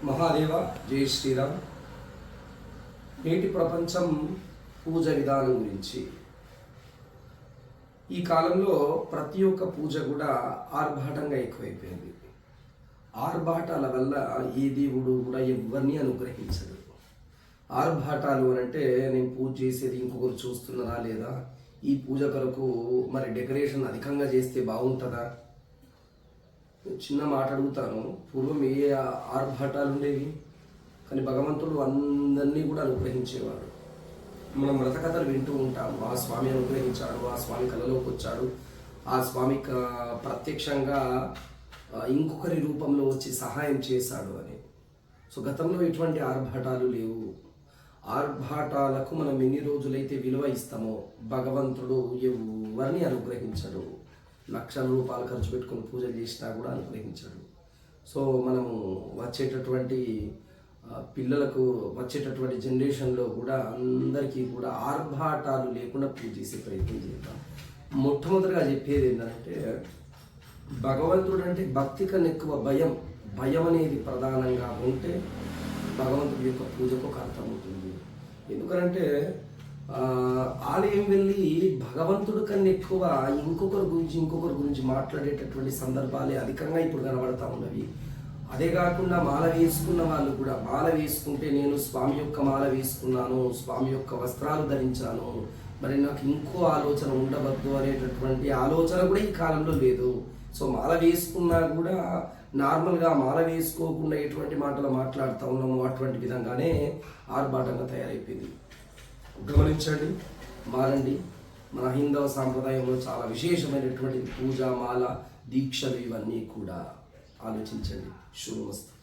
మహాదేవ జై శ్రీరామ్. నేటి ప్రపంచం పూజ విధానం గురించి. ఈ కాలంలో ప్రతి ఒక్క పూజ కూడా ఆర్భాటంగా ఎక్కువైపోయింది. ఆర్భాటాల వల్ల ఏ దేవుడు కూడా ఎవరిని అనుగ్రహించడు. ఆర్భాటాలు అని అంటే నేను పూజ చేసేది ఇంకొకరు చూస్తున్నారా లేదా, ఈ పూజ కొరకు మరి డెకరేషన్ అధికంగా చేస్తే బాగుంటుందా. చిన్న మాట అడుగుతాను, పూర్వం ఏ ఆర్భాటాలు ఉండేవి, కానీ భగవంతుడు అందరినీ కూడా అనుగ్రహించేవాడు. మనం వ్రతకథలు వింటూ ఉంటాము, ఆ స్వామి అనుగ్రహించాడు, ఆ స్వామి కళలోకి వచ్చాడు, ఆ స్వామి ప్రత్యక్షంగా ఇంకొకరి రూపంలో వచ్చి సహాయం చేశాడు అని. సో గతంలో ఎటువంటి ఆర్భాటాలు లేవు. ఆర్భాటాలకు మనం ఎన్ని రోజులైతే విలువ ఇస్తామో భగవంతుడు ఎవరిని అనుగ్రహించడు. లక్షల రూపాయలు ఖర్చు పెట్టుకుని పూజలు చేసినా కూడా అనుగ్రహించడు. సో మనము వచ్చేటటువంటి పిల్లలకు, వచ్చేటటువంటి జనరేషన్లో కూడా అందరికీ కూడా ఆర్భాటాలు లేకుండా పూజ చేసే ప్రయత్నం చేద్దాం. మొట్టమొదటిగా చెప్పేది ఏంటంటే, భగవంతుడు అంటే భక్తి కన్నా ఎక్కువ భయం అనేది ప్రధానంగా ఉంటే భగవంతుడి యొక్క పూజకు ఒక అర్థం ఉంటుంది. ఎందుకంటే ఆలయం వెళ్ళి భగవంతుడి కన్నా ఎక్కువ ఇంకొకరి గురించి మాట్లాడేటటువంటి సందర్భాలే అధికంగా ఇప్పుడు కనబడతా ఉన్నవి. అదే కాకుండా మాల వేసుకున్న వాళ్ళు కూడా, మాల వేసుకుంటే నేను స్వామి యొక్క మాల వేసుకున్నాను, స్వామి యొక్క వస్త్రాలు ధరించాను, మరి నాకు ఇంకో ఆలోచన ఉండవద్దు అనేటటువంటి ఆలోచన కూడా ఈ కాలంలో లేదు. సో మాల వేసుకున్నా కూడా నార్మల్గా మాల వేసుకోకుండా ఎటువంటి మాటలు మాట్లాడుతూ ఉన్నాము, అటువంటి విధంగానే ఆర్భాటంగా తయారైపోయింది. గమనించండి, మారండి. మన హైందవ సాంప్రదాయంలో చాలా విశేషమైనటువంటి పూజ, మాల, దీక్షలు ఇవన్నీ కూడా ఆలోచించండి. శుభమస్తు.